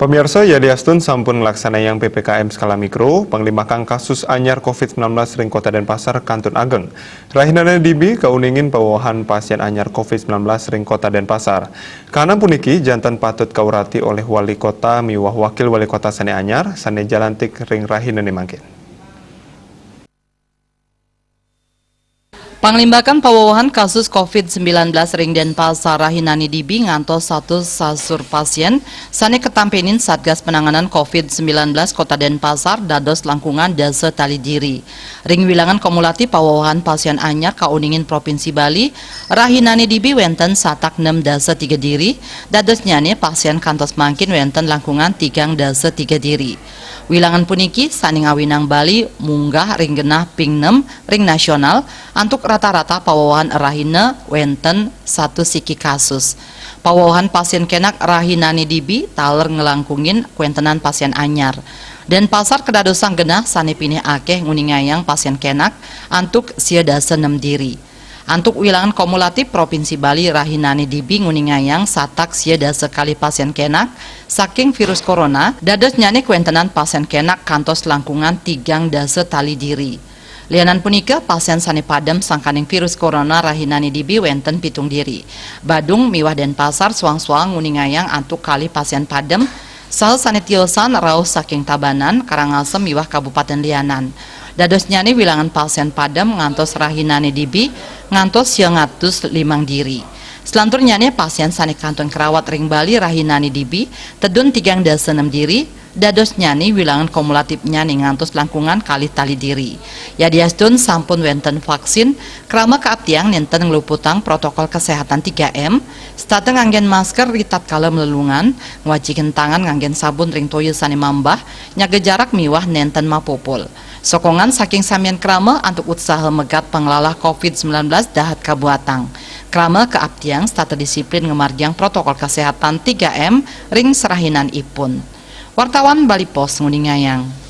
Pemirsa, Yadiastun sampun yang PPKM skala mikro, penglimakan kasus anyar COVID-19 ring Kota Denpasar Kantun Ageng. Rahinana dibi kauningin pawahan pasien anyar COVID-19 ring Kota Denpasar. Karena puniki jantan patut kaurati oleh wali kota miwah wakil wali kota Sane Anyar, Sane Jalantik ring Rahinana mangkin. Panglimbakan pawawahan kasus COVID-19 ring Denpasar Rahinani dibi ngantos satu sasur pasien sane ketampenin Satgas Penanganan COVID-19 Kota Denpasar dados langkungan dasa tali diri. Ring wilangan kumulatif pawawahan pasien anyar kauningin Provinsi Bali Rahinani dibi wenten satak 6 dasa 3 diri dados nyane pasien kantos mangkin wenten langkungan 3 dasa 3 diri. Wilangan puniki saning awinang Bali munggah ring genah ping 6 ring nasional antuk rata-rata pawawahan rahina wenten satu siki kasus. Pawawahan pasien kenak Rahinani dibi taler ngelangkungin kuentenan pasien anyar. Dan pasar kedadosang genah sane pinih akeh nguningayang pasien kenak antuk sia dasa 6 diri. Antuk wilangan kumulatif Provinsi Bali Rahinani dibi nguningayang satak sia dasa kali pasien kenak saking virus corona dados nyane kuentenan pasien kenak kantos langkungan 3 dasa tali diri. Lianan punika pasien sane padam sangkaning virus corona Rahinani dibi wenten pitung diri. Badung miwah Denpasar suang-suang nguningayang antuk kali pasien padam sal sane tiosan raos saking Tabanan Karangasem miwah Kabupaten Lianan. Dados nyane wilangan pasien padam ngantos Rahinani dibi ngantos 105 diri. Selantur nyane pasien sane kanton kerawat ring Bali Rahinani dibi tedun 3 dasa 6 diri. Dados nyani wilangan kumulatif nyani ngantos langkungan kali tali diri. Yadiastun sampun wenten vaksin krama kaaptiang nenten ngeluputang protokol kesehatan 3M stateng nganggen masker ritat kala melelungan ngwajikin tangan nganggen sabun ring toyo sane mambah nyaga jarak miwah nenten mapopol. Sokongan saking samian krama antuk usaha megat penglalah COVID-19 dahat kabuatang. Krama kaaptiang stata disiplin ngemarjang protokol kesehatan 3M ring serahinan ipun. Wartawan Bali Pos nguningayang.